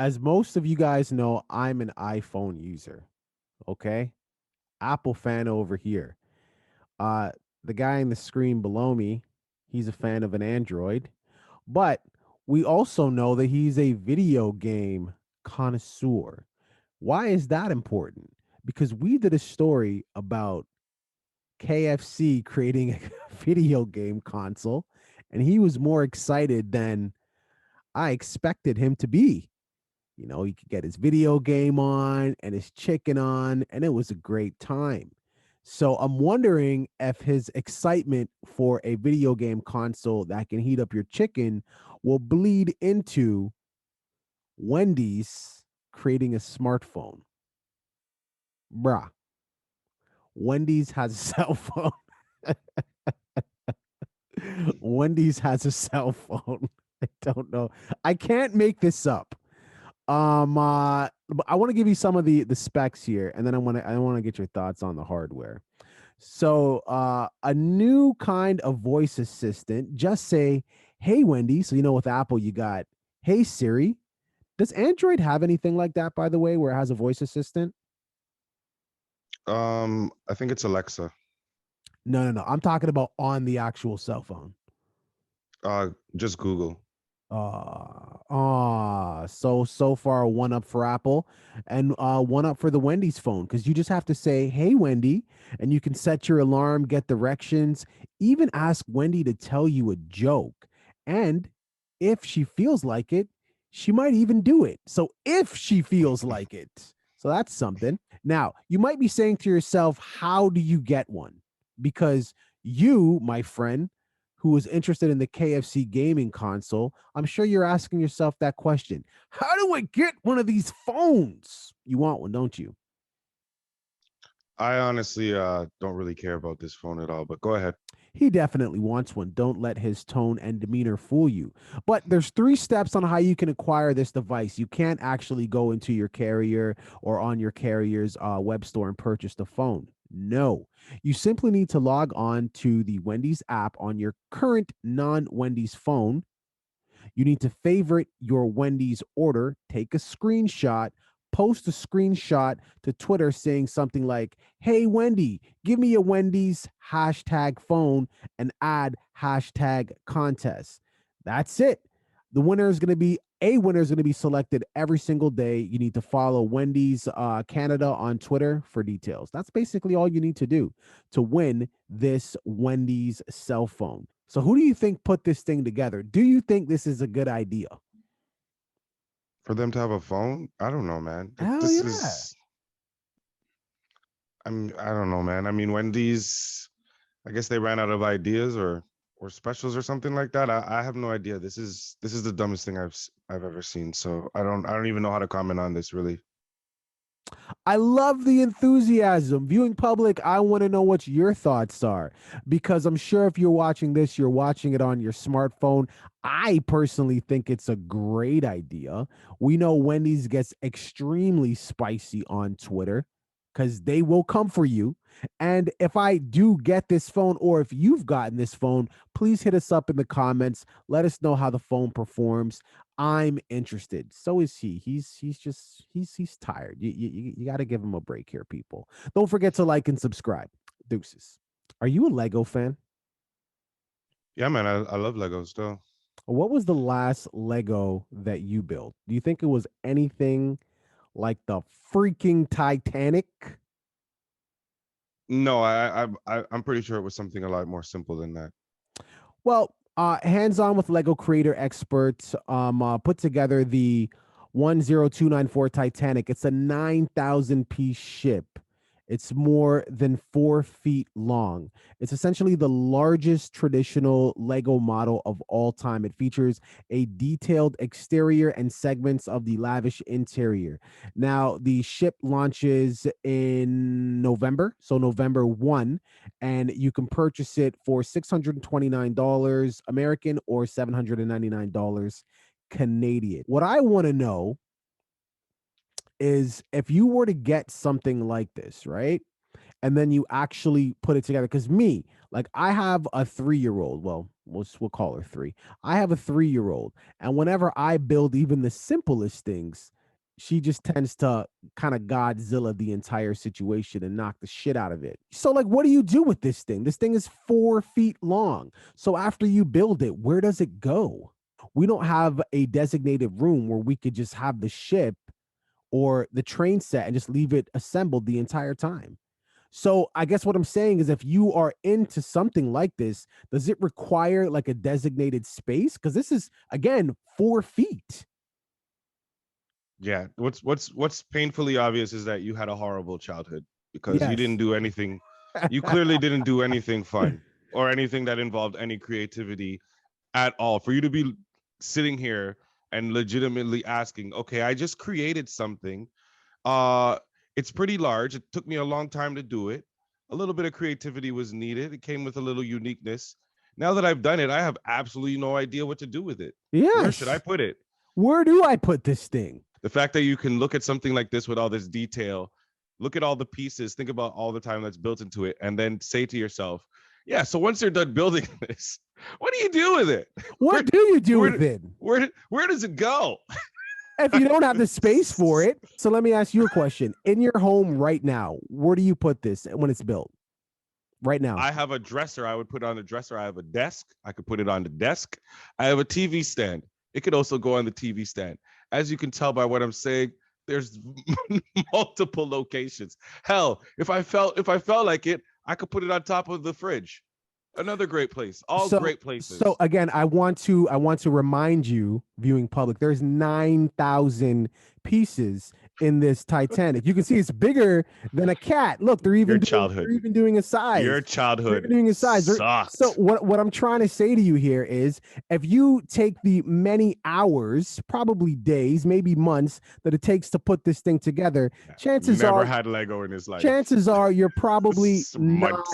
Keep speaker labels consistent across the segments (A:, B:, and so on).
A: as most of you guys know, I'm an iPhone user. Okay. Apple fan over here. Uh, the guy in the screen below me, he's a fan of an Android. But we also know that he's a video game connoisseur. Why is that important? Because we did a story about KFC creating a video game console, and he was more excited than I expected him to be. You know, he could get his video game on and his chicken on, and it was a great time. So I'm wondering if his excitement for a video game console that can heat up your chicken will bleed into Wendy's creating a smartphone. Bruh, Wendy's has a cell phone. Wendy's has a cell phone. I don't know. I can't make this up. But I want to give you some of the specs here, and then I want to get your thoughts on the hardware. So, a new kind of voice assistant. Just say, "Hey, Wendy." So with Apple, you got, "Hey, Siri." Does Android have anything like that, by the way, where it has a voice assistant?
B: I think it's Alexa.
A: No, no, no. I'm talking about on the actual cell phone.
B: Just Google.
A: So far one up for Apple and one up for the Wendy's phone, because you just have to say, "Hey, Wendy," and you can set your alarm, get directions, even ask Wendy to tell you a joke. And if she feels like it, she might even do it. So if she feels like it. So that's something. Now, you might be saying to yourself, how do you get one? Because you, my friend, who was interested in the KFC gaming console, I'm sure you're asking yourself that question. How do I get one of these phones? You want one, don't you?
B: I honestly don't really care about this phone at all, but go ahead.
A: He definitely wants one. Don't let his tone and demeanor fool you. But there's 3 steps on how you can acquire this device. You can't actually go into your carrier or on your carrier's web store and purchase the phone. No, you simply need to log on to the Wendy's app on your current non-Wendy's phone. You need to favorite your Wendy's order, take a screenshot, post a screenshot to Twitter saying something like, "Hey, Wendy, give me a Wendy's hashtag phone," and add hashtag contest. That's it. A winner is going to be selected every single day. You need to follow Wendy's Canada on Twitter for details. That's basically all you need to do to win this Wendy's cell phone. So who do you think put this thing together? Do you think this is a good idea?
B: For them to have a phone, I don't know, man.
A: Hell
B: This
A: yeah.
B: is, I don't know, man. I mean, Wendy's, I guess they ran out of ideas or specials or something like that. I have no idea. This is the dumbest thing I've ever seen. So I don't even know how to comment on this really.
A: I love the enthusiasm. Viewing public, I want to know what your thoughts are, because I'm sure if you're watching this, you're watching it on your smartphone. I personally think it's a great idea. We know Wendy's gets extremely spicy on Twitter because they will come for you. And if I do get this phone, or if you've gotten this phone, please hit us up in the comments. Let us know how the phone performs. I'm interested. So is he. He's tired. You got to give him a break here, people. Don't forget to like and subscribe. Deuces. Are you a Lego fan?
B: Yeah, man. I love Legos still.
A: What was the last Lego that you built? Do you think it was anything like the freaking Titanic?
B: No, I'm pretty sure it was something a lot more simple than that.
A: Well, hands on with Lego creator experts put together the 10294 Titanic. It's a 9,000 piece ship. It's more than 4 feet long. It's essentially the largest traditional Lego model of all time. It features a detailed exterior and segments of the lavish interior. Now, the ship launches in November, so November 1, and you can purchase it for $629 American or $799 Canadian. What I want to know is, if you were to get something like this, right? And then you actually put it together. Because me, Like I have a 3-year-old. Well, we'll call her 3. I have a 3-year-old, and whenever I build even the simplest things, she just tends to kind of Godzilla the entire situation and knock the shit out of it. So, like, what do you do with this thing? This thing is 4 feet long. So after you build it, where does it go? We don't have a designated room where we could just have the ship or the train set and just leave it assembled the entire time. So I guess what I'm saying is if you are into something like this, does it require like a designated space? Because this is, again, 4 feet.
B: Yeah. What's painfully obvious is that you had a horrible childhood because you didn't
A: Yes.
B: do anything. You clearly didn't do anything fun or anything that involved any creativity at all. For you to be sitting here and legitimately asking, okay, I just created something. It's pretty large. It took me a long time to do it. A little bit of creativity was needed. It came with a little uniqueness. Now that I've done it, I have absolutely no idea what to do with it. Where should I
A: Yes.
B: put it?
A: Where do I put this thing?
B: The fact that you can look at something like this with all this detail, look at all the pieces, think about all the time that's built into it, and then say to yourself, yeah, so once you're done building this, what do you do with it?
A: What do you do with it?
B: Where does it go?
A: If you don't have the space for it. So let me ask you a question. In your home right now, where do you put this when it's built? Right now.
B: I have a dresser. I would put it on the dresser. I have a desk. I could put it on the desk. I have a TV stand. It could also go on the TV stand. As you can tell by what I'm saying, there's multiple locations. Hell, if I felt like it, I could put it on top of the fridge. Another great place. All great places.
A: So again, I want to remind you, viewing public, there's 9,000 pieces in this Titanic. You can see it's bigger than a cat. Look, they're even doing a size.
B: Your childhood
A: doing a size.
B: sucked.
A: So what I'm trying to say to you here is, if you take the many hours, probably days, maybe months that it takes to put this thing together, chances
B: never
A: are
B: had Lego in his life.
A: Chances are you're probably not.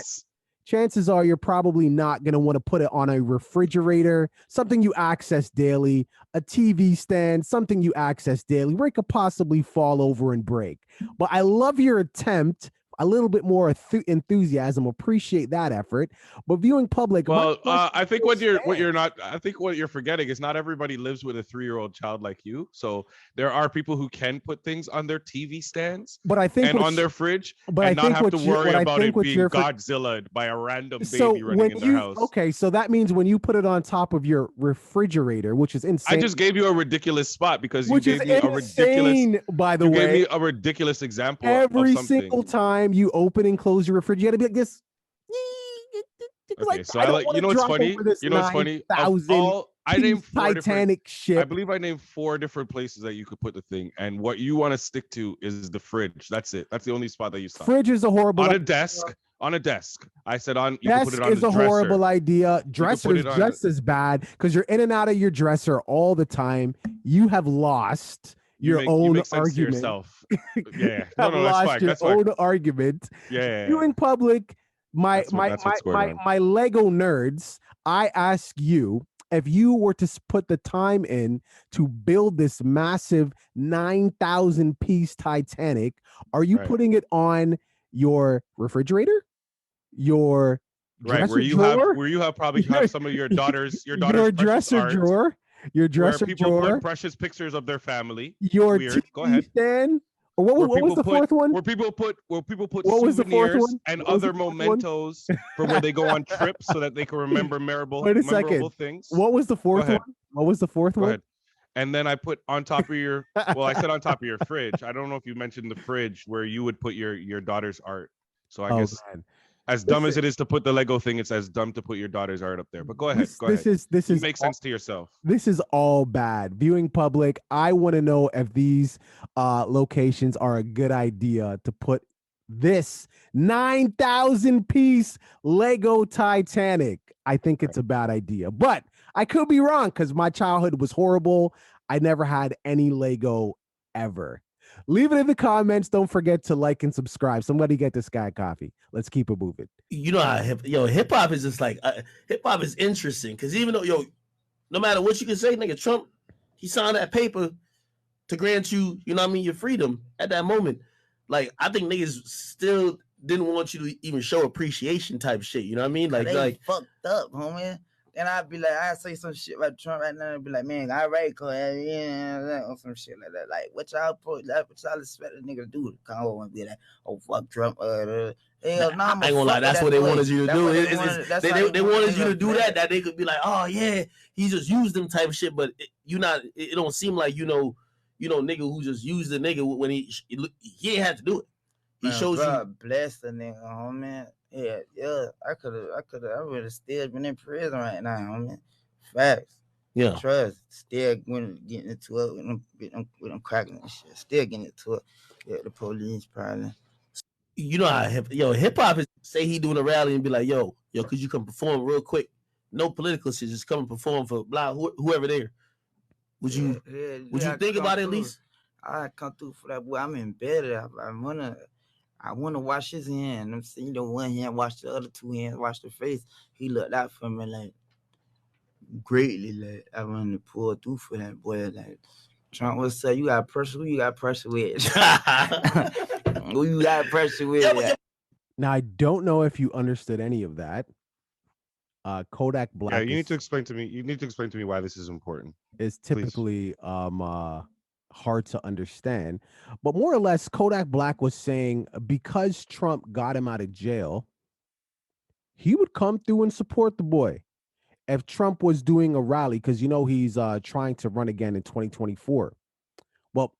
A: Chances are you're probably not going to want to put it on a refrigerator, something you access daily, a TV stand, something you access daily, where it could possibly fall over and break. But I love your attempt. A little bit more enthusiasm. Appreciate that effort. But viewing public.
B: Well, I think what you're forgetting is not everybody lives with a 3-year-old child like you. So there are people who can put things on their TV stands,
A: but I think
B: on their fridge, and not have to worry about it being Godzilla by a random baby running in their house.
A: Okay, so that means when you put it on top of your refrigerator, which is insane.
B: I just gave you a ridiculous spot because you gave me a ridiculous.
A: By the way,
B: you gave me a ridiculous example.
A: Every
B: of something.
A: single time you open and close your refrigerator, you gotta be like this.
B: Okay, so you know what's funny? You know what's funny? I named 4
A: Titanic ship.
B: I believe I named 4 different places that you could put the thing, and what you want to stick to is the fridge. That's it. That's the only spot that you saw.
A: Fridge is a horrible
B: on a desk. On a desk. I said on. You
A: desk
B: can put it on
A: is
B: the
A: a
B: dresser.
A: horrible idea. Dresser is just as bad because you're in and out of your dresser all the time. You have lost your own argument.
B: Yourself. Yeah,
A: no, that's fine. Your own argument.
B: Yeah.
A: Viewing public. My Lego nerds. I ask you, if you were to put the time in to build this massive 9,000 piece Titanic, are you putting it on your refrigerator, your
B: where you probably have some of your daughter's
A: dresser drawer,
B: put precious pictures of their family,
A: your TV
B: Go ahead.
A: stand. What was the fourth one?
B: Where people put souvenirs and other mementos for where they go on trips so that they can remember memorable things.
A: What was the fourth one? What was the fourth one?
B: And then I put on top of your I said on top of your fridge. I don't know if you mentioned the fridge where you would put your daughter's art. So I guess as dumb as it is to put the Lego thing, it's as dumb to put your daughter's art up there. But go ahead.
A: This
B: makes sense to yourself.
A: This is all bad. Viewing public, I want to know if these locations are a good idea to put this 9,000 piece Lego Titanic. I think it's a bad idea, but I could be wrong because my childhood was horrible. I never had any Lego ever. Leave it in the comments. Don't forget to like and subscribe. Somebody get this guy coffee. Let's keep it moving.
C: You know how hip hop is just like hip hop is interesting because even though no matter what you can say, nigga, Trump, he signed that paper to grant you, you know what I mean, your freedom at that moment. Like I think niggas still didn't want you to even show appreciation type shit. You know what I mean?
D: They fucked up, homie. Then I'd be like, I say some shit about Trump right now and be like, man, all right, cuz, yeah, or some shit like that. Like, what y'all expect a nigga to do? Come over and be like, oh, fuck Trump. Hell, nah,
C: I ain't gonna lie. That's what they wanted you to do. They wanted you to do that. That they could be like, oh yeah, he just used them type of shit. But it don't seem like nigga who just used the nigga when he ain't had to do it. He shows you.
D: Bless the nigga, homie. Yeah, I would have still been in prison right now, homie. Facts.
C: Yeah.
D: Trust. Still getting into it with them cracking and shit. Still getting into it. Yeah, the police probably.
C: You know how hip hop is say he doing a rally and be like, yo, could you come perform real quick? No political shit, just come and perform for blah whoever there. Would you think about it at least?
D: I come through for that boy. I'm embedded. I wanna wash his hand. I'm saying, one hand wash the other two hands, wash the face. He looked out for me like greatly. Like I wanted to pull through for that boy. Like Trump would say, you got pressure. Who you got pressure with? Who you got pressure with?
A: Now I don't know if you understood any of that. Kodak Black.
B: Yeah, you need to explain to me. You need to explain to me why this is important.
A: Is typically hard to understand, but more or less, Kodak Black was saying because Trump got him out of jail, he would come through and support the boy. If Trump was doing a rally, because he's trying to run again in 2024. Well,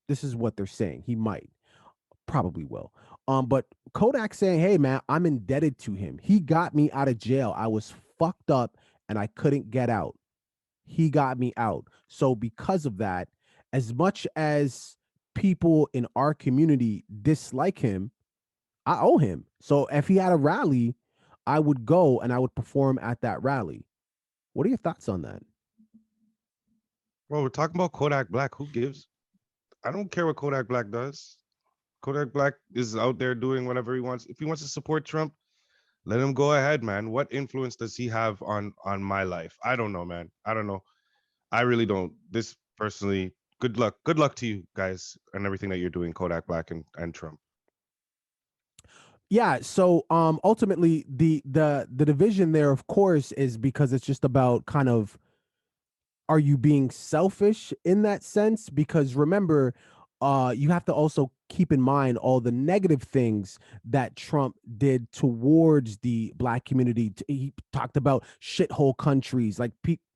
A: this is what they're saying. He probably will. But Kodak saying, hey man, I'm indebted to him. He got me out of jail. I was fucked up and I couldn't get out. He got me out. So because of that, as much as people in our community dislike him, I owe him. So if he had a rally, I would go and I would perform at that rally. What are your thoughts on that?
B: Well, we're talking about Kodak Black. Who gives? I don't care what Kodak Black does. Kodak Black is out there doing whatever he wants. If he wants to support Trump, let him go ahead, man. What influence does he have on my life? I don't know, man. I don't know. I really don't. This personally, good luck. Good luck to you guys and everything that you're doing, Kodak Black and Trump.
A: Yeah, so ultimately the division there, of course, is because it's just about kind of, are you being selfish in that sense? Because remember, you have to also keep in mind all the negative things that Trump did towards the Black community. He talked about shithole countries, like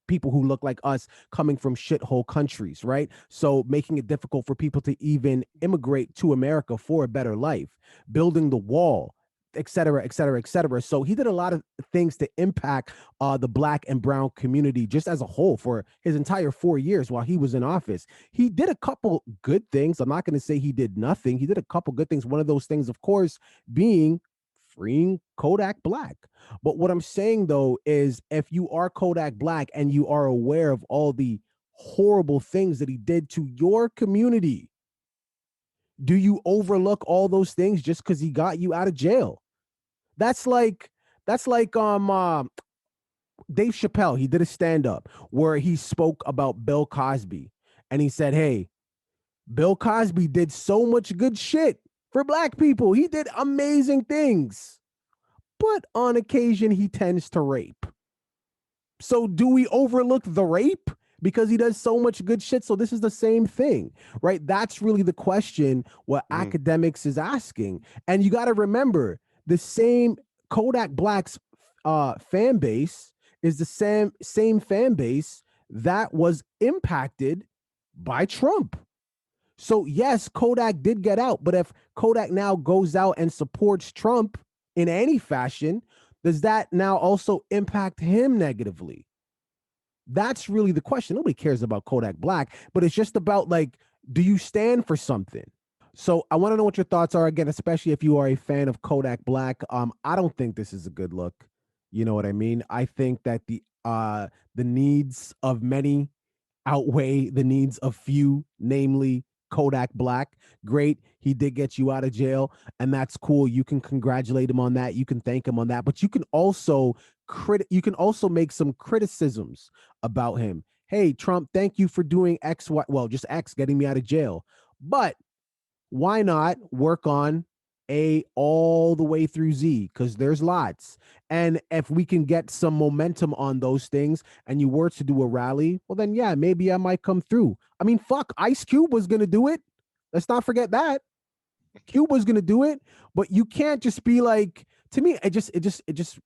A: people who look like us coming from shithole countries, right? So making it difficult for people to even immigrate to America for a better life, building the wall, et cetera, et cetera, et cetera. So he did a lot of things to impact the Black and brown community just as a whole for his entire 4 years while he was in office. He did a couple good things. I'm not going to say he did nothing. He did a couple good things. One of those things, of course, being freeing Kodak Black. But what I'm saying, though, is if you are Kodak Black and you are aware of all the horrible things that he did to your community, do you overlook all those things just because he got you out of jail? That's like Dave Chappelle. He did a stand-up where he spoke about Bill Cosby, and he said, hey, Bill Cosby did so much good shit for Black people. He did amazing things, but on occasion he tends to rape. So do we overlook the rape because he does so much good shit? So this is the same thing, right? That's really the question what academics is asking. And you got to remember, the same Kodak Black's fan base is the same fan base that was impacted by Trump. So yes, Kodak did get out, but if Kodak now goes out and supports Trump in any fashion, does that now also impact him negatively? That's really the question. Nobody cares about Kodak Black, but it's just about, like, do you stand for something? So I want to know what your thoughts are, again, especially if you are a fan of Kodak Black. I don't think this is a good look. You know what I mean? I think that the needs of many outweigh the needs of few, namely Kodak Black. Great. He did get you out of jail, and that's cool. You can congratulate him on that. You can thank him on that, but you can also make some criticisms about him. Hey, Trump, thank you for doing X, Y, well, just X, getting me out of jail. But why not work on A all the way through Z, because there's lots. And if we can get some momentum on those things and you were to do a rally, well, then yeah, maybe I might come through. I mean, fuck, Ice Cube was going to do it. Let's not forget that. Cube was going to do it, but you can't just be like, to me, it just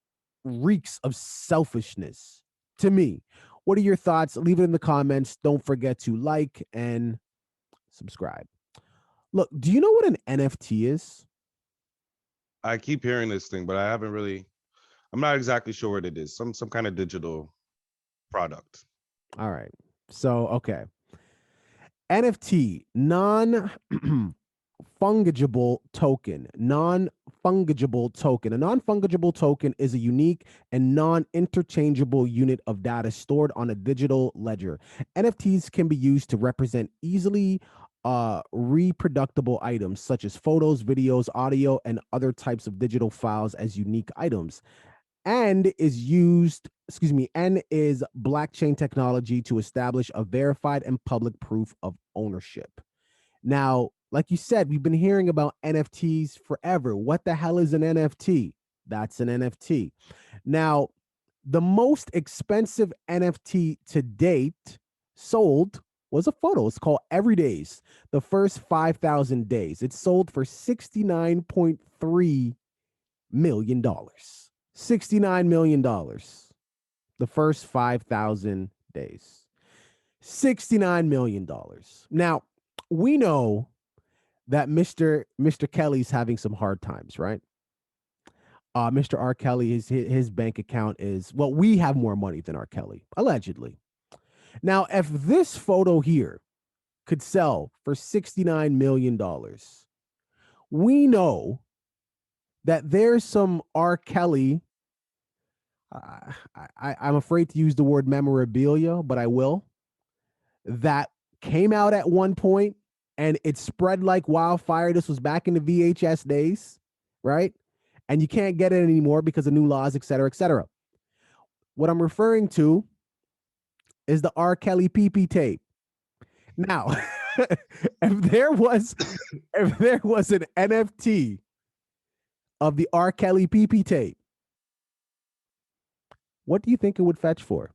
A: reeks of selfishness to me. What are your thoughts? Leave it in the comments. Don't forget to like and subscribe. Look, do you know what an NFT is?
B: I keep hearing this thing, but I'm not exactly sure what it is. Some kind of digital product.
A: All right. So, okay. NFT, non-fungible token. Non-fungible token. A non-fungible token is a unique and non-interchangeable unit of data stored on a digital ledger. NFTs can be used to represent easily reproducible items such as photos, videos, audio, and other types of digital files as unique items, and is blockchain technology to establish a verified and public proof of ownership. Now, like you said, we've been hearing about NFTs forever. What the hell is an NFT? That's an NFT. Now, the most expensive NFT to date sold was a photo. It's called Everyday's, the first 5,000 days. It sold for $69.3 million. $69 million. The first 5,000 days. $69 million. Now, we know that Mr. Kelly's having some hard times, right? Mr. R. Kelly, his bank account is, well, we have more money than R. Kelly, allegedly. Now, if this photo here could sell for $69 million, we know that there's some R. Kelly, I'm afraid to use the word memorabilia, but I will, that came out at one point and it spread like wildfire. This was back in the VHS days, right? And you can't get it anymore because of new laws, et cetera, et cetera. What I'm referring to is the R. Kelly PP tape. Now, if there was an NFT of the R. Kelly PP tape, what do you think it would fetch for?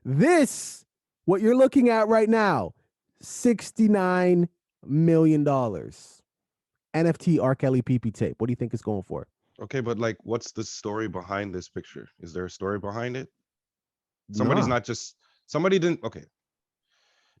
A: This, what you're looking at right now, $69 million. NFT R. Kelly PP tape. What do you think it's going for?
B: Okay, but like, what's the story behind this picture? Is there a story behind it? Somebody's not just, somebody didn't, okay.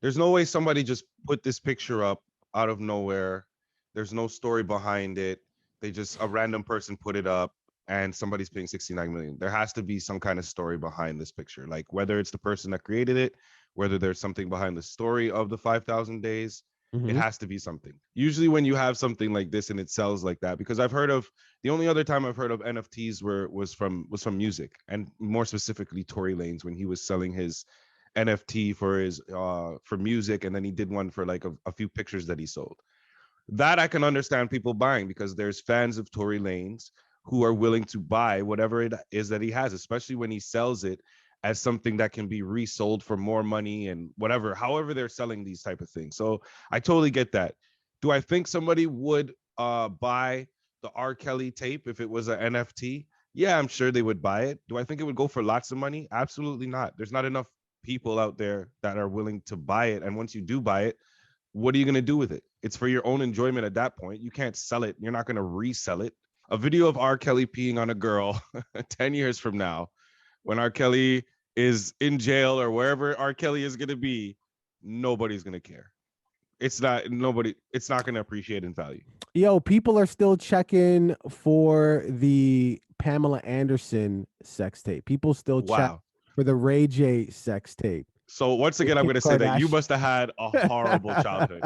B: There's no way somebody just put this picture up out of nowhere. There's no story behind it. A random person put it up and somebody's paying 69 million. There has to be some kind of story behind this picture. Like whether it's the person that created it, whether there's something behind the story of the 5,000 days, it has to be something. Usually when you have something like this and it sells like that, because I've heard of, the only other time I've heard of NFTs was from music, and more specifically Tory Lanez, when he was selling his NFT for music, and then he did one for like a few pictures that he sold. That I can understand people buying, because there's fans of Tory Lanez who are willing to buy whatever it is that he has, especially when he sells it as something that can be resold for more money and whatever, however they're selling these type of things. So I totally get that. Do I think somebody would buy the R. Kelly tape if it was an NFT? Yeah, I'm sure they would buy it. Do I think it would go for lots of money? Absolutely not. There's not enough people out there that are willing to buy it. And once you do buy it, what are you going to do with it? It's for your own enjoyment at that point. You can't sell it. You're not going to resell it. A video of R. Kelly peeing on a girl 10 years from now, when R. Kelly is in jail or wherever R. Kelly is going to be, nobody's going to care. It's not going to appreciate in value.
A: Yo, people are still checking for the Pamela Anderson sex tape. People still check for the Ray J sex tape.
B: So once again, I'm going to say that you must have had a horrible childhood.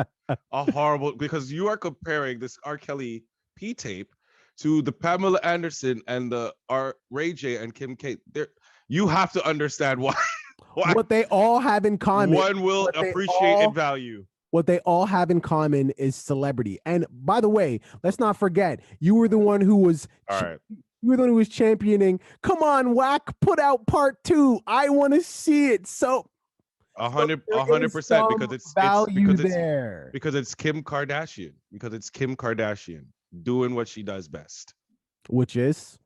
B: Because you are comparing this R. Kelly P tape to the Pamela Anderson and the Ray J and Kim K. You have to understand why.
A: What they all have in common.
B: One will appreciate in value.
A: What they all have in common is celebrity. And by the way, let's not forget, you were the one who was you were the one who was championing. Come on, Whack, put out part 2. I want to see it. So
B: 100%, because it's Kim Kardashian. Because it's Kim Kardashian. doing what she does best.
A: Which is?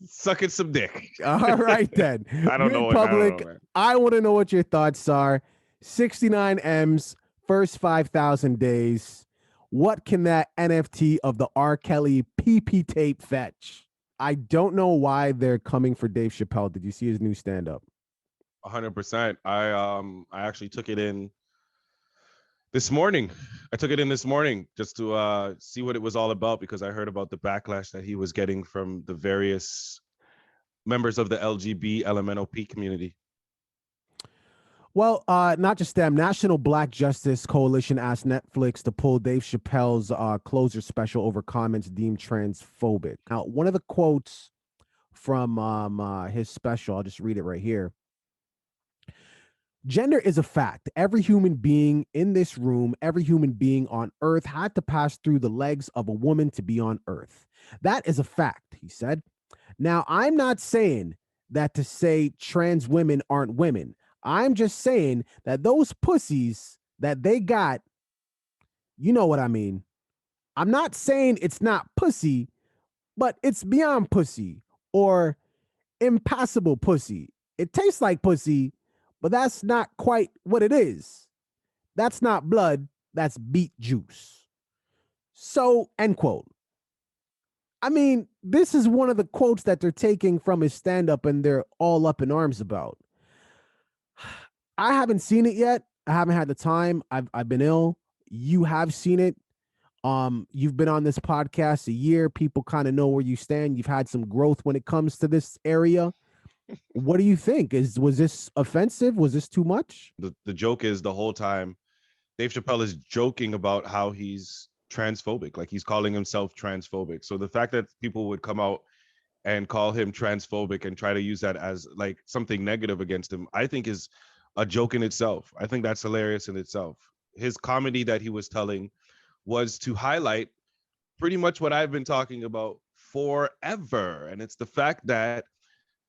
B: Sucking some dick.
A: All right, then.
B: I don't know.
A: Public, I want to know what your thoughts are. 69 M's, first 5,000 days. What can that NFT of the R. Kelly PP tape fetch? I don't know why they're coming for Dave Chappelle. Did you see his new stand-up?
B: 100%. I actually took it in this morning. I took it in this morning just to see what it was all about, because I heard about the backlash that he was getting from the various members of the LGBT LMNOP community.
A: Well, not just them. National Black Justice Coalition asked Netflix to pull Dave Chappelle's closer special over comments deemed transphobic. Now, one of the quotes from his special, I'll just read it right here. Gender is a fact. Every human being in this room, every human being on earth had to pass through the legs of a woman to be on earth. That is a fact, he said. Now, I'm not saying that to say trans women aren't women. I'm just saying that those pussies that they got, you know what I mean. I'm not saying it's not pussy, but it's beyond pussy or impassable pussy. It tastes like pussy, but that's not quite what it is. That's not blood, that's beet juice. So, end quote. I mean, this is one of the quotes that they're taking from his stand-up and they're all up in arms about. I haven't seen it yet. I haven't had the time. I've been ill. You have seen it. You've been on this podcast a year. People kind of know where you stand. You've had some growth when it comes to this area. What do you think? Was this offensive? Was this too much?
B: The joke is the whole time Dave Chappelle is joking about how he's transphobic, like he's calling himself transphobic. So the fact that people would come out and call him transphobic and try to use that as like something negative against him, I think is a joke in itself. I think that's hilarious in itself. His comedy that he was telling was to highlight pretty much what I've been talking about forever. And it's the fact that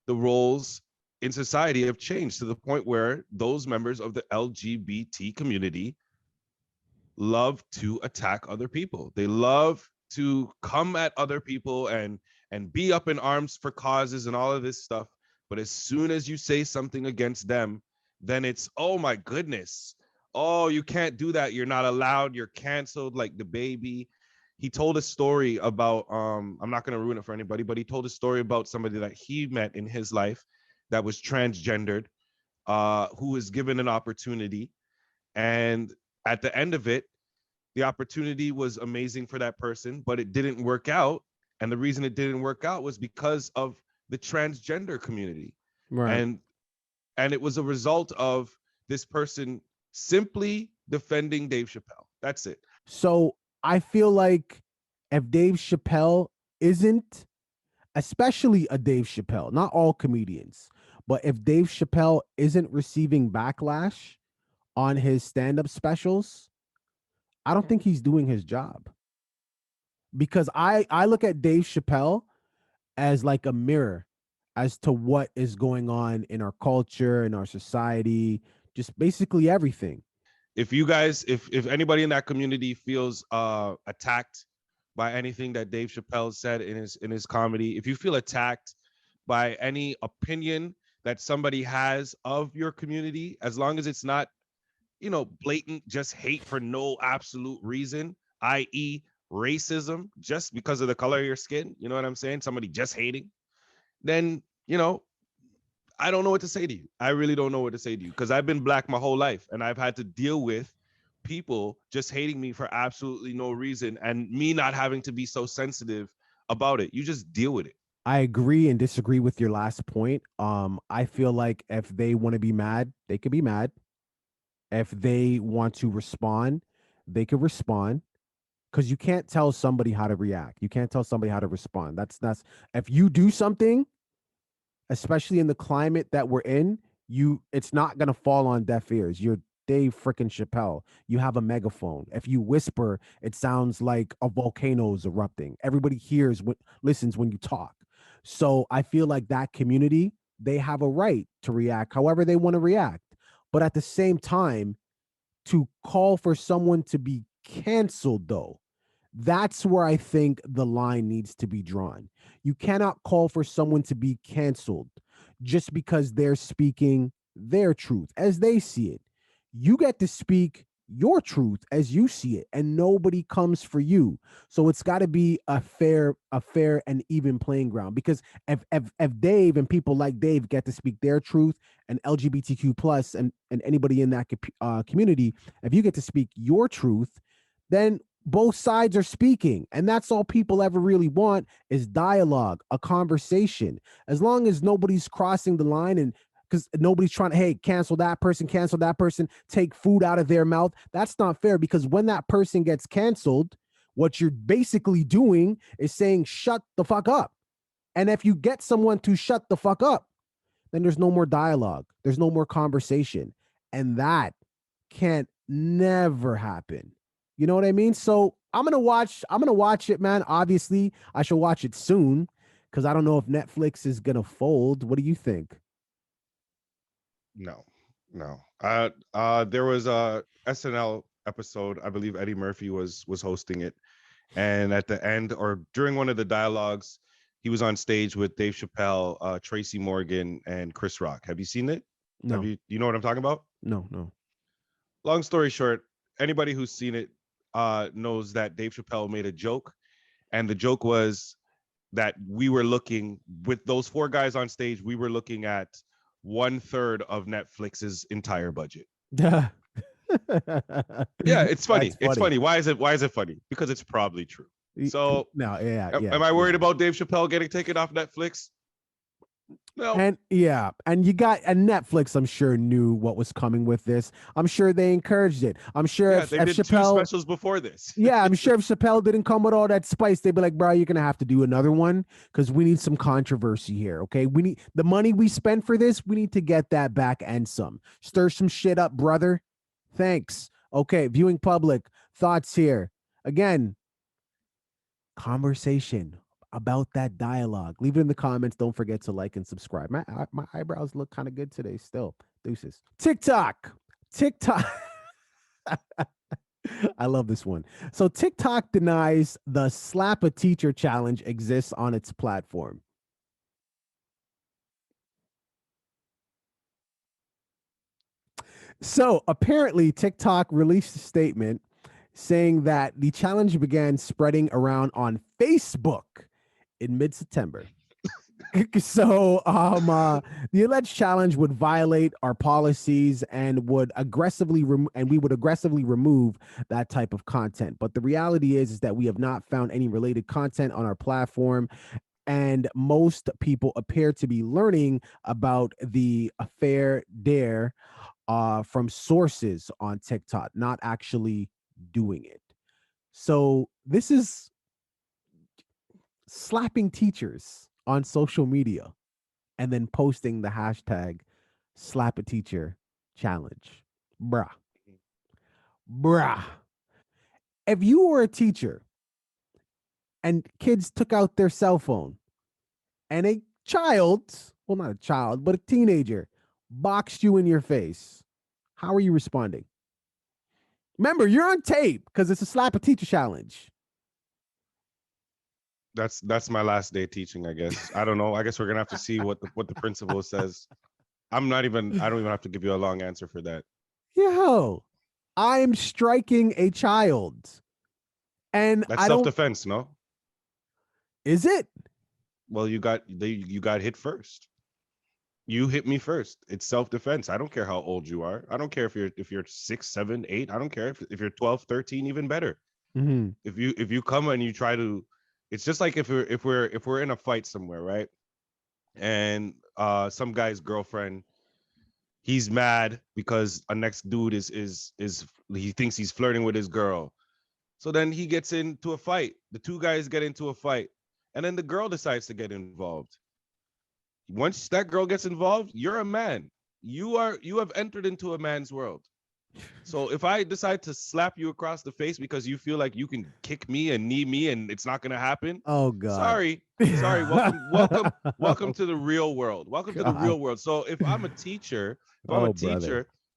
B: the roles in society have changed to the point where those members of the LGBT community love to attack other people. They love to come at other people and be up in arms for causes and all of this stuff. But as soon as you say something against them, then it's, oh my goodness, oh, you can't do that, you're not allowed, you're canceled, like the baby. He told a story about, I'm not going to ruin it for anybody, but he told a story about somebody that he met in his life that was transgendered, who was given an opportunity. And at the end of it, the opportunity was amazing for that person, but it didn't work out. And the reason it didn't work out was because of the transgender community.
A: Right.
B: And it was a result of this person simply defending Dave Chappelle. That's it.
A: So I feel like if Dave Chappelle isn't, especially a Dave Chappelle, not all comedians, but if Dave Chappelle isn't receiving backlash on his stand-up specials, I don't think he's doing his job. Because I look at Dave Chappelle as like a mirror as to what is going on in our culture, in our society, just basically everything.
B: If you guys, if anybody in that community feels attacked by anything that Dave Chappelle said in his comedy, if you feel attacked by any opinion that somebody has of your community, as long as it's not, you know, blatant, just hate for no absolute reason, i.e. racism, just because of the color of your skin, you know what I'm saying? Somebody just hating, then, you know, I don't know what to say to you. I really don't know what to say to you, because I've been black my whole life and I've had to deal with people just hating me for absolutely no reason and me not having to be so sensitive about it. You just deal with it.
A: I agree and disagree with your last point. I feel like if they want to be mad, they could be mad. If they want to respond, they could respond. Because you can't tell somebody how to react. You can't tell somebody how to respond. That's if you do something, especially in the climate that we're in, it's not gonna fall on deaf ears. You're Dave freaking Chappelle. You have a megaphone. If you whisper, it sounds like a volcano is erupting. Everybody listens when you talk. So I feel like that community, they have a right to react however they want to react. But at the same time, to call for someone to be canceled, though, that's where I think the line needs to be drawn. You cannot call for someone to be canceled just because they're speaking their truth as they see it. You get to speak your truth as you see it, and nobody comes for you. So it's got to be a fair and even playing ground. Because if Dave and people like Dave get to speak their truth, and LGBTQ plus and anybody in that community, if you get to speak your truth, then both sides are speaking, and that's all people ever really want is dialogue, a conversation. As long as nobody's crossing the line, and because nobody's trying to, hey, cancel that person, take food out of their mouth. That's not fair, because when that person gets canceled, what you're basically doing is saying, shut the fuck up. And if you get someone to shut the fuck up, then there's no more dialogue. There's no more conversation. And that can't never happen. You know what I mean? So I'm gonna watch it, man. Obviously, I should watch it soon, because I don't know if Netflix is gonna fold. What do you think?
B: No. There was a SNL episode. I believe Eddie Murphy was hosting it, and at the end, or during one of the dialogues, he was on stage with Dave Chappelle, Tracy Morgan, and Chris Rock. Have you seen it?
A: No.
B: You know what I'm talking about?
A: No.
B: Long story short, anybody who's seen it knows that Dave Chappelle made a joke, and the joke was that we were looking, with those four guys on stage, we were looking at 1/3 of Netflix's entire budget. Yeah, it's funny. It's funny. Why is it funny? Because it's probably true. So
A: no, yeah.
B: Am I worried about Dave Chappelle getting taken off Netflix? No.
A: And Netflix, I'm sure, knew what was coming with this. I'm sure they encouraged it. I'm sure
B: they did Chappelle, 2 specials before this.
A: Yeah, I'm sure if Chappelle didn't come with all that spice, they'd be like, bro, you're gonna have to do another one, because we need some controversy here. Okay, we need the money we spent for this. We need to get that back and some. Stir some shit up, brother. Thanks. Okay, viewing public thoughts here again. Conversation about that dialogue. Leave it in the comments. Don't forget to like and subscribe. My eyebrows look kind of good today still. Deuces. TikTok. I love this one. So TikTok denies the Slap a Teacher challenge exists on its platform. So apparently TikTok released a statement saying that the challenge began spreading around on Facebook in mid-September. So the alleged challenge would violate our policies and would aggressively remove that type of content. But the reality is that we have not found any related content on our platform, and most people appear to be learning about the affair dare from sources on TikTok, not actually doing it. So this is slapping teachers on social media and then posting the hashtag slap a teacher challenge. Bruh. If you were a teacher and kids took out their cell phone and a child, well, not a child, but a teenager boxed you in your face, how are you responding? Remember, you're on tape because it's a slap a teacher challenge.
B: That's my last day teaching, I guess. I don't know. I guess we're gonna have to see what the principal says. I don't even have to give you a long answer for that.
A: Yo, I am striking a child. And
B: that's self-defense, no?
A: Is it?
B: Well, you got hit first. You hit me first. It's self-defense. I don't care how old you are. I don't care if you're 6, 7, 8. I don't care if you're 12, 13, even better.
A: Mm-hmm.
B: If you come and you try to, it's just like if we're in a fight somewhere, right? And some guy's girlfriend, he's mad because a next dude is he thinks he's flirting with his girl. So then he gets into a fight. The two guys get into a fight, and then the girl decides to get involved. Once that girl gets involved, you're a man. You have entered into a man's world. So if I decide to slap you across the face because you feel like you can kick me and knee me and it's not gonna happen,
A: oh god,
B: sorry. Welcome to the real world. Welcome to the real world. So if I'm a teacher,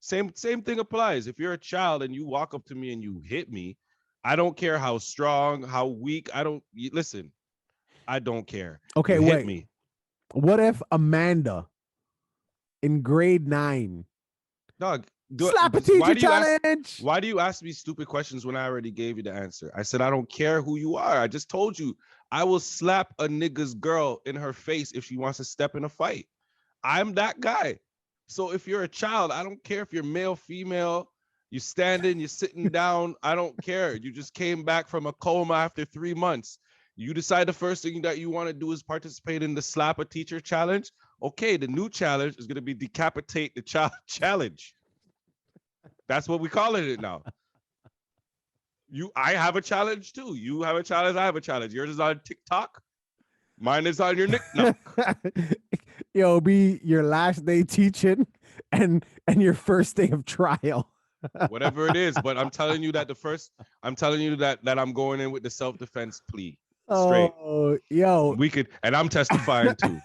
B: Same thing applies. If you're a child and you walk up to me and you hit me, I don't care how strong, how weak. Listen. I don't care.
A: Okay,
B: you hit
A: wait.
B: me.
A: What if Amanda in grade 9
B: Dog,
A: slap a teacher challenge?
B: Why do you ask me stupid questions when I already gave you the answer? I said I don't care who you are. I just told you I will slap a nigga's girl in her face if she wants to step in a fight. I'm that guy. So if you're a child, I don't care if you're male, female, you're standing, you're sitting down. I don't care. You just came back from a coma after 3 months. You decide the first thing that you want to do is participate in the slap a teacher challenge. Okay, the new challenge is going to be decapitate the child challenge. That's what we calling it now. I have a challenge too. You have a challenge. I have a challenge. Yours is on TikTok. Mine is on your nickname.
A: Yo, be your last day teaching and your first day of trial.
B: Whatever it is, but I'm telling you that that I'm going in with the self-defense plea. Straight.
A: Oh, yo.
B: We could, and I'm testifying too.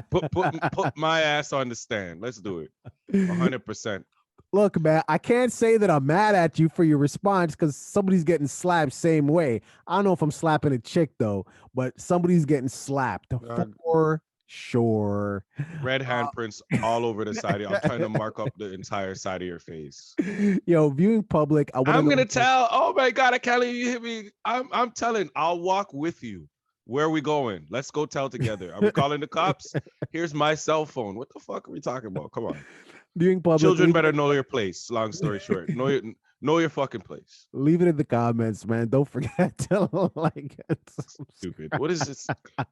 B: Put my ass on the stand. Let's do it. 100%.
A: Look, man, I can't say that I'm mad at you for your response because somebody's getting slapped same way. I don't know if I'm slapping a chick though, but somebody's getting slapped for sure.
B: Red handprints all over the side. I'm trying to mark up the entire side of your face.
A: Yo, viewing public.
B: I'm gonna tell. Oh my God, I can't believe you hit me. I'm telling. I'll walk with you. Where are we going? Let's go tell together. Are we calling the cops? Here's my cell phone. What the fuck are we talking about? Come on.
A: Viewing public.
B: Children better know your place. Long story short, know your fucking place.
A: Leave it in the comments, man. Don't forget to like it.
B: Stupid. What is this? This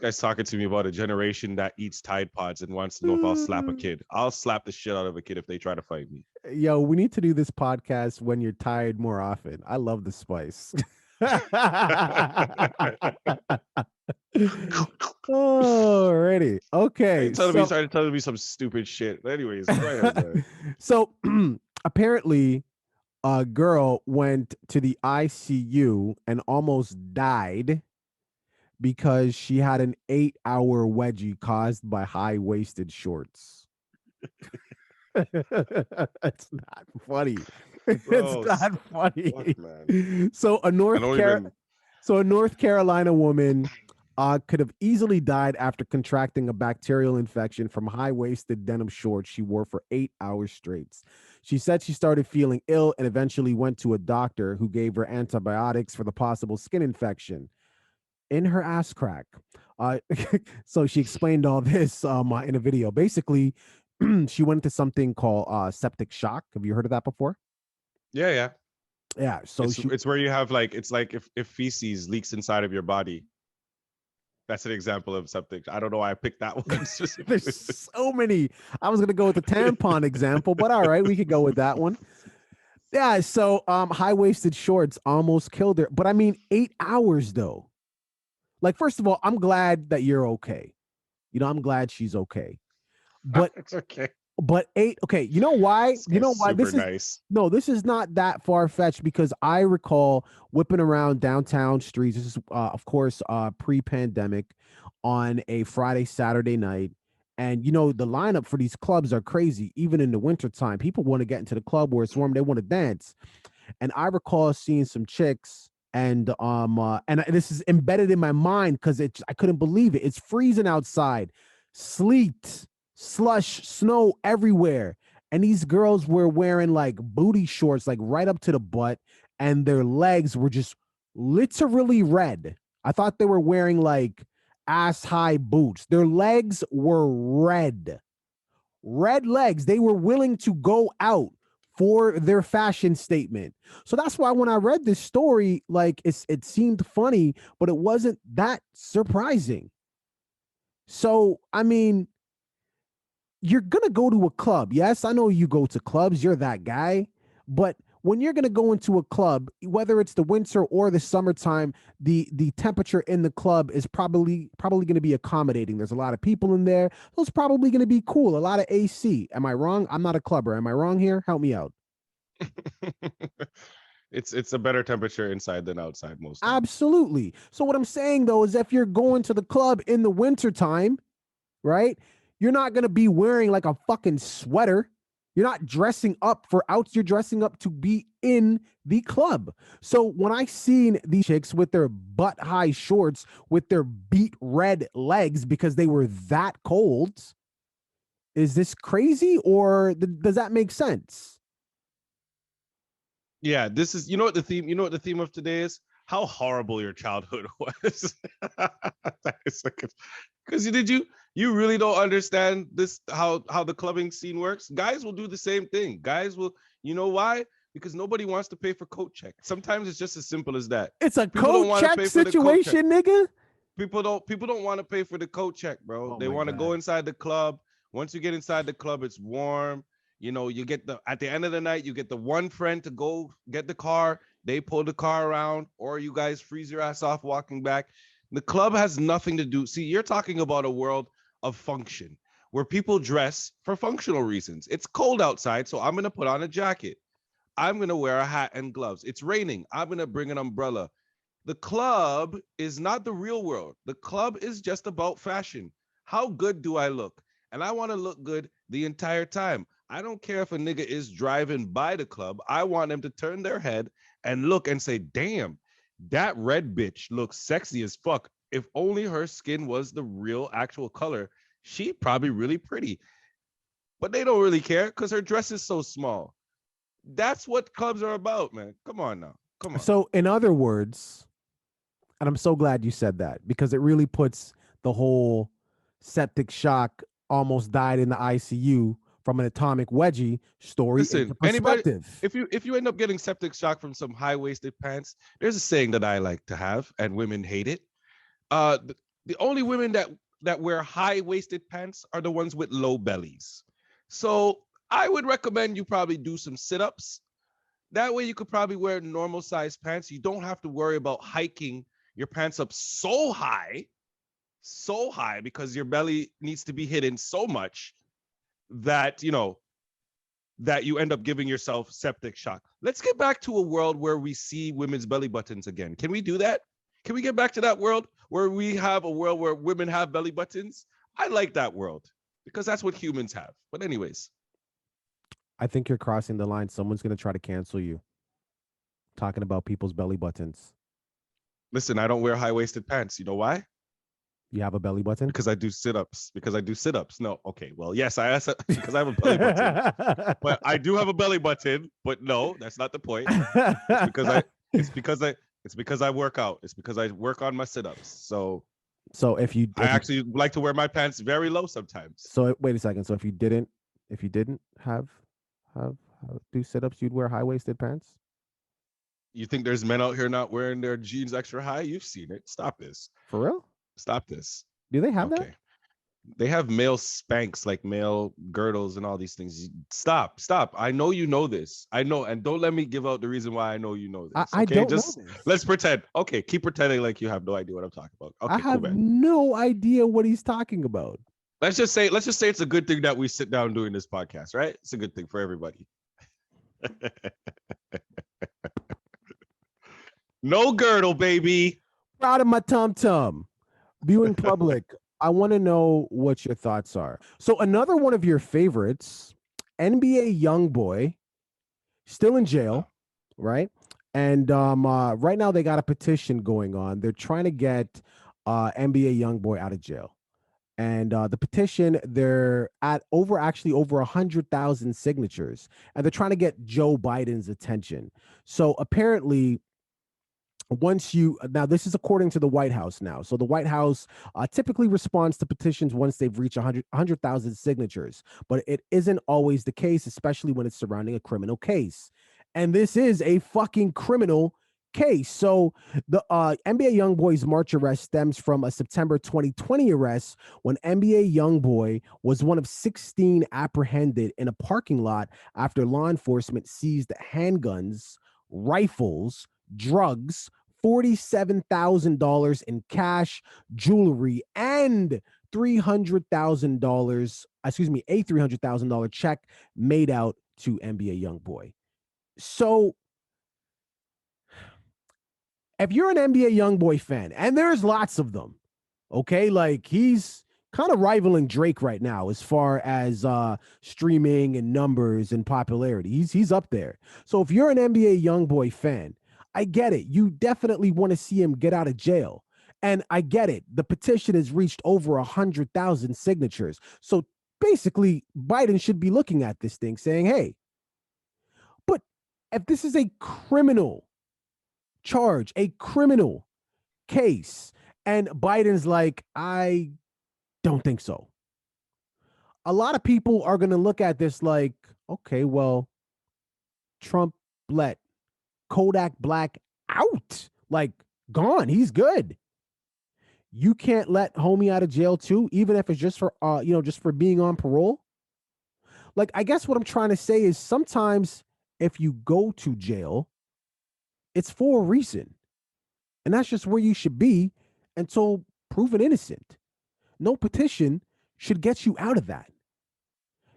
B: guy's talking to me about a generation that eats Tide Pods and wants to know if I'll slap a kid. I'll slap the shit out of a kid if they try to fight me.
A: Yo, we need to do this podcast when you're tired more often. I love the spice. Alrighty. Okay.
B: You started telling me some stupid shit. Anyways, go ahead.
A: So apparently a girl went to the ICU and almost died because she had an 8-hour wedgie caused by high-waisted shorts. It's not funny. It's not funny. Fuck, so a North Carolina woman could have easily died after contracting a bacterial infection from high-waisted denim shorts she wore for 8 hours straight. She said she started feeling ill and eventually went to a doctor who gave her antibiotics for the possible skin infection in her ass crack. So she explained all this in a video. Basically, she went into something called septic shock. Have you heard of that before?
B: Yeah.
A: So
B: it's where you have it's like if feces leaks inside of your body. That's an example of something. I don't know why I picked that one.
A: There's so many. I was gonna go with the tampon example, but all right, we could go with that one. Yeah. So high-waisted shorts almost killed her. But I mean, 8 hours though. Like, first of all, I'm glad that you're okay. I'm glad she's okay. But
B: it's okay.
A: But 8, okay, you know why? You know why this is
B: nice.
A: No, this is not that far-fetched because I recall whipping around downtown streets. This is of course pre-pandemic on a Friday, Saturday night. And the lineup for these clubs are crazy, even in the wintertime. People want to get into the club where it's warm, they want to dance. And I recall seeing some chicks and this is embedded in my mind because I couldn't believe it. It's freezing outside, sleet, slush, snow everywhere, and these girls were wearing like booty shorts, like right up to the butt, and their legs were just literally red. I thought they were wearing like ass high boots. Their legs were red legs. They were willing to go out for their fashion statement. So that's why when I read this story, like it seemed funny, but it wasn't that surprising. So I mean, you're going to go to a club. Yes, I know you go to clubs. You're that guy. But when you're going to go into a club, whether it's the winter or the summertime, the temperature in the club is probably going to be accommodating. There's a lot of people in there. So it's probably going to be cool. A lot of AC. Am I wrong? I'm not a clubber. Am I wrong here? Help me out.
B: It's a better temperature inside than outside most times.
A: Absolutely. So what I'm saying, though, is if you're going to the club in the wintertime, right? You're not going to be wearing like a fucking sweater. You're not dressing up for outs. You're dressing up to be in the club. So when I seen these chicks with their butt high shorts with their beet red legs because they were that cold, is this crazy or does that make sense?
B: Yeah, this is, you know what the theme, of today is? How horrible your childhood was. Because you really don't understand this, how the clubbing scene works. Guys will do the same thing. Guys will, you know why? Because nobody wants to pay for coat check. Sometimes it's just as simple as that.
A: It's a coat check situation, nigga.
B: People don't want to pay for the coat check, bro.
A: Oh
B: they want to go inside the club. Once you get inside the club, it's warm. You know, you get at the end of the night, you get the one friend to go get the car. They pull the car around, or you guys freeze your ass off walking back. The club has nothing to do. See, you're talking about a world of function where people dress for functional reasons. It's cold outside, so I'm going to put on a jacket. I'm going to wear a hat and gloves. It's raining. I'm going to bring an umbrella. The club is not the real world. The club is just about fashion. How good do I look? And I want to look good the entire time. I don't care if a nigga is driving by the club. I want them to turn their head and look and say, damn, that red bitch looks sexy as fuck. If only her skin was the real actual color, she'd probably really pretty. But they don't really care because her dress is so small. That's what clubs are about, man. Come on now. Come on.
A: So in other words, and I'm so glad you said that because it really puts the whole septic shock, almost died in the ICU from an atomic wedgie story into perspective.
B: Anybody, if you end up getting septic shock from some high-waisted pants, there's a saying that I like to have, and women hate it. The only women that wear high-waisted pants are the ones with low bellies. So I would recommend you probably do some sit-ups. That way you could probably wear normal size pants. You don't have to worry about hiking your pants up so high because your belly needs to be hidden so much that, you know, that you end up giving yourself septic shock. Let's get back to a world where we see women's belly buttons again. Can we do that? Can we get back to that world where we have a world where women have belly buttons? I like that world because that's what humans have. But anyways.
A: I think you're crossing the line. Someone's going to try to cancel you talking about people's belly buttons.
B: Listen, I don't wear high-waisted pants. You know why?
A: You have a belly button?
B: Because I do sit-ups. No, okay. Well, yes, because I have a belly button. But I do have a belly button. But no, that's not the point. It's because I work out. It's because I work on my sit-ups. So I actually like to wear my pants very low sometimes.
A: So wait a second. So if you didn't have do sit-ups, you'd wear high-waisted pants?
B: You think there's men out here not wearing their jeans extra high? You've seen it. Stop this.
A: For real?
B: Stop this.
A: Do they have that?
B: They have male Spanx, like male girdles and all these things. Stop. I know you know this. I know, and don't let me give out the reason why I know you know this.
A: I don't know this.
B: Let's pretend. Okay, keep pretending like you have no idea what I'm talking about. Okay,
A: I have no idea what he's talking about.
B: Let's just say it's a good thing that we sit down doing this podcast, right? It's a good thing for everybody. No girdle, baby.
A: Proud of my tum-tum. Viewing public, I want to know what your thoughts are. So another one of your favorites, NBA YoungBoy, still in jail, right? And right now they got a petition going on. They're trying to get NBA YoungBoy out of jail. And the petition, they're at over 100,000 signatures, and they're trying to get Joe Biden's attention. So apparently, now this is according to the White House now. So the White House typically responds to petitions once they've reached 100,000 signatures, but it isn't always the case, especially when it's surrounding a criminal case. And this is a fucking criminal case. So the NBA YoungBoy's March arrest stems from a September 2020 arrest when NBA YoungBoy was one of 16 apprehended in a parking lot after law enforcement seized handguns, rifles, drugs, $47,000 in cash, jewelry, and $300,000, a $300,000 check made out to NBA YoungBoy. So if you're an NBA YoungBoy fan, and there's lots of them, okay, like he's kind of rivaling Drake right now as far as streaming and numbers and popularity. He's up there. So if you're an NBA YoungBoy fan, I get it. You definitely want to see him get out of jail. And I get it. The petition has reached over 100,000 signatures. So basically, Biden should be looking at this thing saying, hey, but if this is a criminal charge, a criminal case, and Biden's like, I don't think so. A lot of people are going to look at this like, okay, well, Trump let Kodak Black out, like gone. He's good. You can't let homie out of jail too, even if it's just for, just for being on parole. Like, I guess what I'm trying to say is sometimes if you go to jail, it's for a reason. And that's just where you should be until proven innocent. No petition should get you out of that.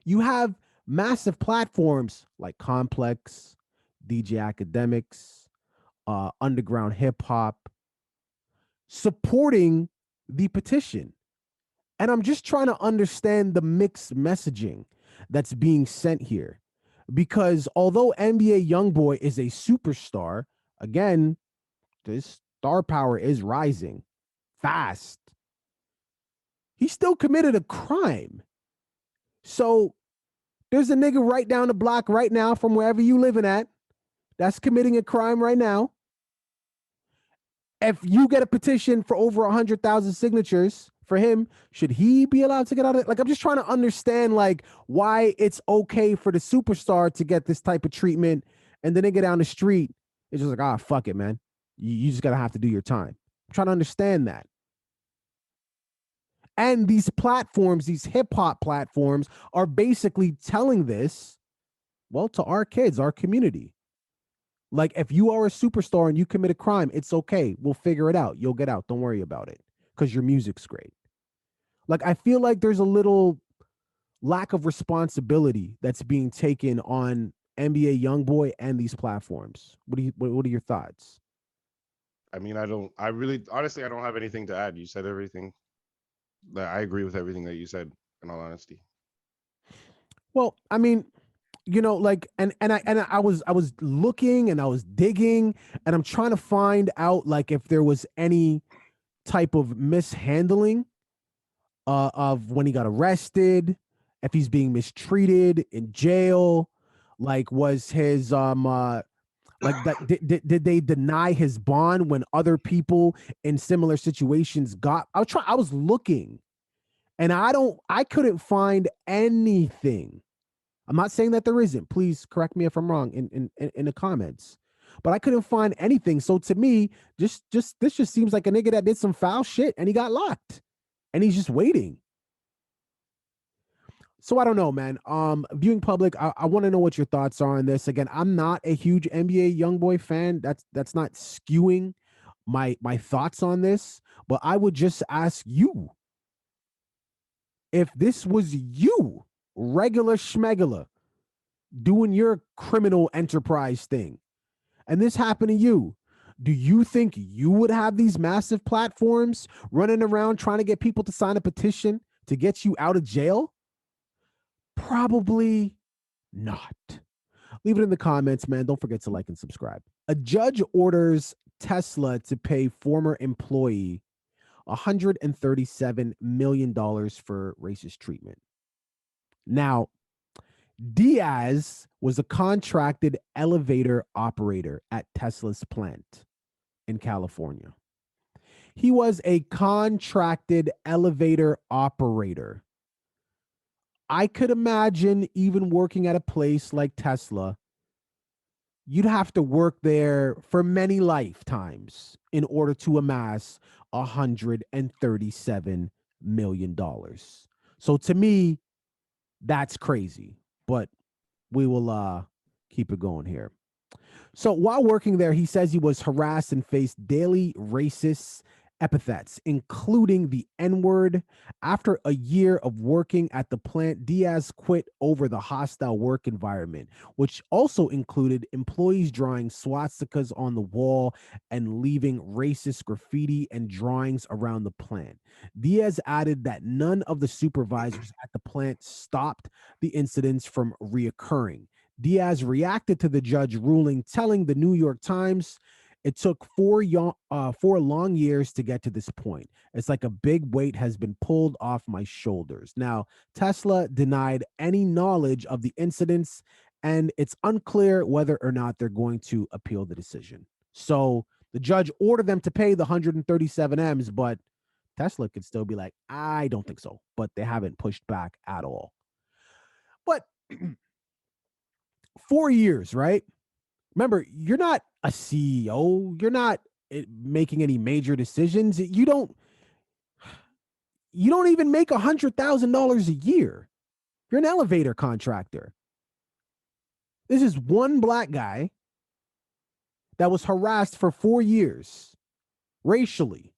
A: You have massive platforms like Complex, DJ Academics, Underground Hip Hop supporting the petition. And I'm just trying to understand the mixed messaging that's being sent here. Because although NBA YoungBoy is a superstar, again, this star power is rising fast. He still committed a crime. So there's a nigga right down the block right now from wherever you living at that's committing a crime right now. If you get a petition for over 100,000 signatures for him, should he be allowed to get out of it? Like, I'm just trying to understand, like, why it's okay for the superstar to get this type of treatment, and then they get down the street, it's just like, fuck it, man. You just gotta have to do your time. I'm trying to understand that. And these platforms, these hip hop platforms, are basically telling this, well, to our kids, our community. Like, if you are a superstar and you commit a crime, it's okay. We'll figure it out. You'll get out. Don't worry about it because your music's great. Like, I feel like there's a little lack of responsibility that's being taken on NBA YoungBoy and these platforms. What are your thoughts?
B: I mean, honestly, I don't have anything to add. You said everything. I agree with everything that you said, in all honesty.
A: Well, I mean, like, and I was looking and I was digging and I'm trying to find out, like, if there was any type of mishandling of when he got arrested, if he's being mistreated in jail, like, was his like that did they deny his bond when other people in similar situations got? I was looking and I couldn't find anything. I'm not saying that there isn't. Please correct me if I'm wrong in the comments. But I couldn't find anything. So to me, this just seems like a nigga that did some foul shit and he got locked. And he's just waiting. So I don't know, man. Viewing public, I want to know what your thoughts are on this. Again, I'm not a huge NBA YoungBoy fan. That's not skewing my thoughts on this. But I would just ask you, if this was you, regular schmegula, doing your criminal enterprise thing, and this happened to you, do you think you would have these massive platforms running around trying to get people to sign a petition to get you out of jail? Probably not. Leave it in the comments, man. Don't forget to like and subscribe. A judge orders Tesla to pay former employee $137 million for racist treatment. Now, Diaz was a contracted elevator operator at Tesla's plant in California. He was a contracted elevator operator. I could imagine even working at a place like Tesla, you'd have to work there for many lifetimes in order to amass $137 million. So to me, that's crazy, but we will keep it going here. So while working there, he says he was harassed and faced daily racist epithets, including the N-word. After a year of working at the plant, Diaz quit over the hostile work environment, which also included employees drawing swastikas on the wall and leaving racist graffiti and drawings around the plant. Diaz added that none of the supervisors at the plant stopped the incidents from reoccurring. Diaz reacted to the judge ruling, telling the New York Times, "It took 4 long years to get to this point. It's like a big weight has been pulled off my shoulders." Now, Tesla denied any knowledge of the incidents, and it's unclear whether or not they're going to appeal the decision. So the judge ordered them to pay the 137 M's, but Tesla could still be like, "I don't think so," but they haven't pushed back at all. But 4 years, right? Remember, you're not a CEO. You're not making any major decisions. You don't even make $100,000 a year. You're an elevator contractor. This is one black guy that was harassed for 4 years racially.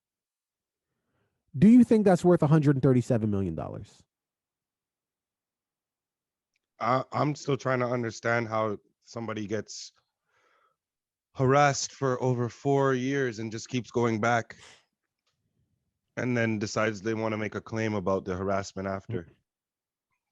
A: Do you think that's worth $137 million?
B: I'm still trying to understand how somebody gets harassed for over 4 years and just keeps going back and then decides they want to make a claim about the harassment after.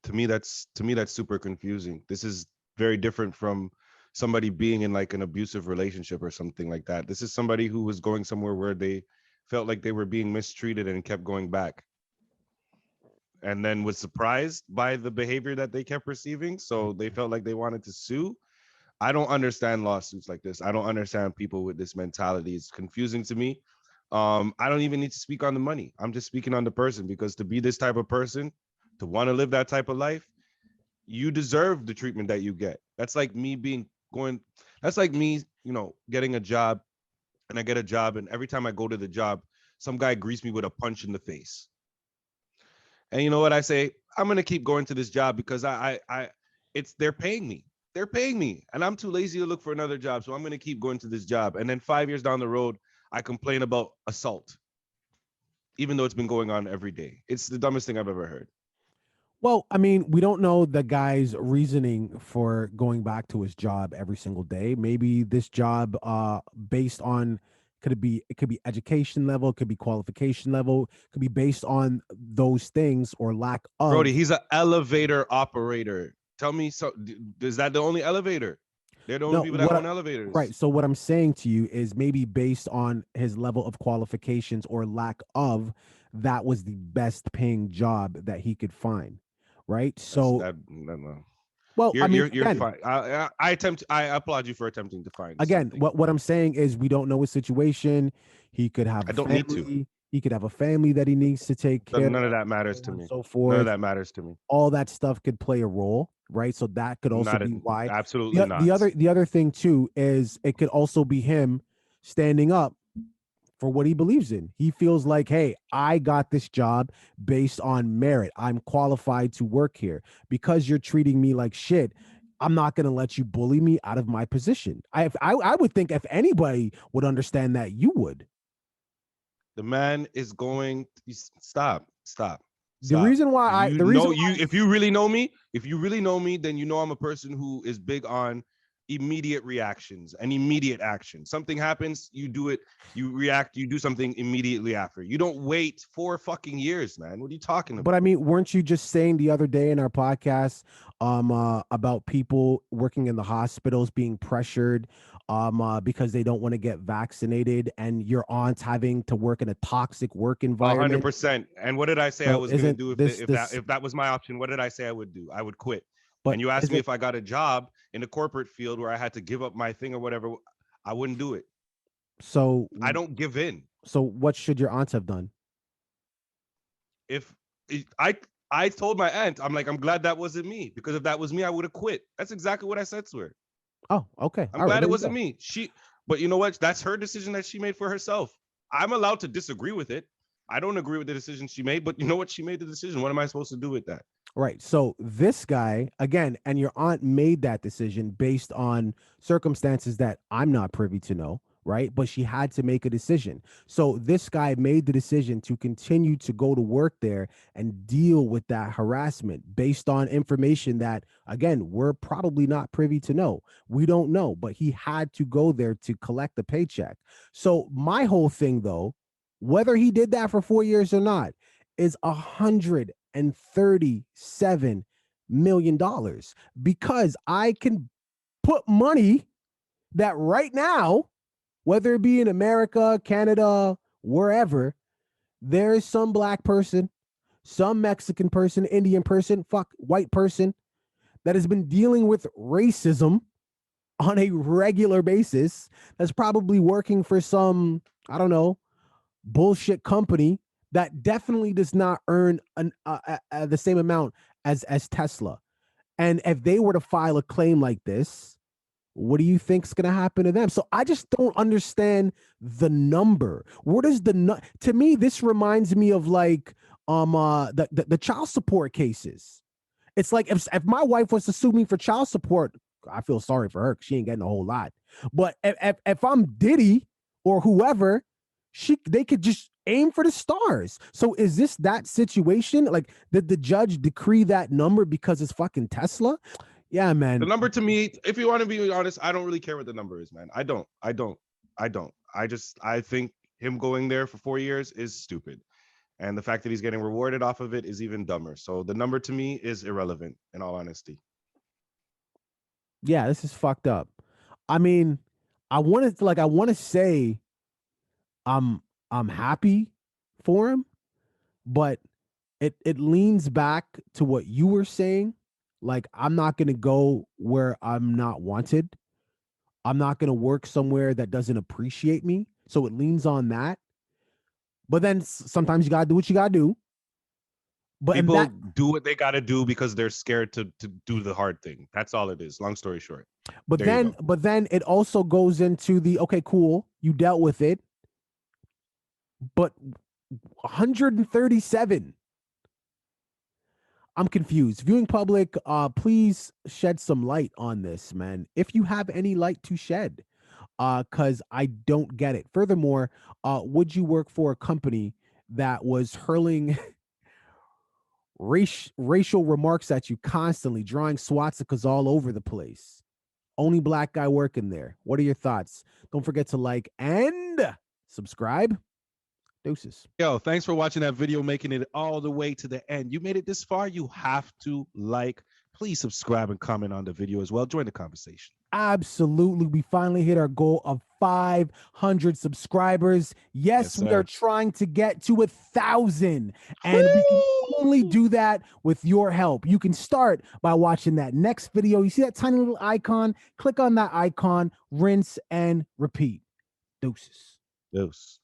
B: To me that's super confusing. This is very different from somebody being in like an abusive relationship or something like that. This is somebody who was going somewhere where they felt like they were being mistreated and kept going back, and then was surprised by the behavior that they kept receiving, so they felt like they wanted to sue. I don't understand lawsuits like this. I don't understand people with this mentality. It's confusing to me. I don't even need to speak on the money. I'm just speaking on the person, because to be this type of person, to want to live that type of life, you deserve the treatment that you get. That's like me getting a job, and I get a job, and every time I go to the job, some guy greets me with a punch in the face. And you know what I say? I'm going to keep going to this job because they're paying me. They're paying me, and I'm too lazy to look for another job. So I'm going to keep going to this job. And then 5 years down the road, I complain about assault, even though it's been going on every day. It's the dumbest thing I've ever heard.
A: Well, I mean, we don't know the guy's reasoning for going back to his job every single day. Maybe this job, based on, it could be education level, it could be qualification level, it could be based on those things or lack of.
B: Brody, he's an elevator operator. Tell me, so is that the only elevator? They're the only people that own elevators.
A: Right. So what I'm saying to you is maybe based on his level of qualifications or lack of, that was the best paying job that he could find. Right. So well,
B: you're fine. I applaud you for attempting to find
A: again
B: something.
A: What I'm saying is we don't know his situation. He could have he could have a family that he needs to take care of.
B: None of that matters to me.
A: So forth.
B: None of that matters to me.
A: All that stuff could play a role, right? So that could also be why.
B: Absolutely not.
A: The other thing too is it could also be him standing up for what he believes in. He feels like, hey, I got this job based on merit. I'm qualified to work here. Because you're treating me like shit, I'm not going to let you bully me out of my position. I would think if anybody would understand that, you would.
B: The man is going. Stop.
A: The reason why
B: if you really know me, then you know I'm a person who is big on immediate reactions and immediate action. Something happens, you do it, you react, you do something immediately after. You don't wait 4 fucking years, man. What are you talking about?
A: But I mean, weren't you just saying the other day in our podcast about people working in the hospitals being pressured because they don't want to get vaccinated, and your aunt's having to work in a toxic work environment?
B: 100%. And what did I say I was going to do if that was my option? What did I say I would do? I would quit. But and you asked me if I got a job in the corporate field where I had to give up my thing or whatever, I wouldn't do it.
A: So
B: I don't give in.
A: So what should your aunt have done?
B: If I told my aunt, I'm like, I'm glad that wasn't me, because if that was me, I would have quit. That's exactly what I said to her.
A: Oh, okay.
B: I'm glad it wasn't me. But you know what? That's her decision that she made for herself. I'm allowed to disagree with it. I don't agree with the decision she made, but you know what? She made the decision. What am I supposed to do with that?
A: Right. So this guy, again, and your aunt made that decision based on circumstances that I'm not privy to know, right? But she had to make a decision. So this guy made the decision to continue to go to work there and deal with that harassment based on information that, again, we're probably not privy to know. We don't know, but he had to go there to collect the paycheck. So my whole thing, though, whether he did that for 4 years or not, is $137 million, because I can put money that right now, whether it be in America, Canada, wherever, there is some black person, some Mexican person, Indian person, white person that has been dealing with racism on a regular basis, that's probably working for some, I don't know, bullshit company that definitely does not earn the same amount as Tesla. And if they were to file a claim like this, what do you think's going to happen to them? So I just don't understand the number. What is to me, this reminds me of like the child support cases. It's like if my wife was to sue me for child support, I feel sorry for her because she ain't getting a whole lot. But if I'm Diddy or whoever, they could just aim for the stars. So is this that situation? Like, did the judge decree that number because it's fucking Tesla? Yeah, man.
B: The number, to me, if you want to be honest, I don't really care what the number is, man. I don't. I think him going there for 4 years is stupid. And the fact that he's getting rewarded off of it is even dumber. So the number to me is irrelevant, in all honesty.
A: Yeah, this is fucked up. I mean, I want to say I'm happy for him, but it leans back to what you were saying. Like, I'm not going to go where I'm not wanted. I'm not going to work somewhere that doesn't appreciate me. So it leans on that. But then sometimes you got to do what you got to do. But
B: people do what they got to do because they're scared to do the hard thing. That's all it is. Long story short.
A: But then it also goes into the, okay, cool, you dealt with it. But 137. I'm confused. Viewing public, please shed some light on this, man. If you have any light to shed, because I don't get it. Furthermore, would you work for a company that was hurling racial remarks at you constantly, drawing swastikas all over the place? Only black guy working there. What are your thoughts? Don't forget to like and subscribe. Deuces.
B: Yo, thanks for watching that video, making it all the way to the end. You made it this far, you have to like. Please subscribe and comment on the video as well. Join the conversation.
A: Absolutely. We finally hit our goal of 500 subscribers. Yes, we are trying to get to 1,000. And we can only do that with your help. You can start by watching that next video. You see that tiny little icon? Click on that icon, rinse and repeat. Deuces.
B: Deuce.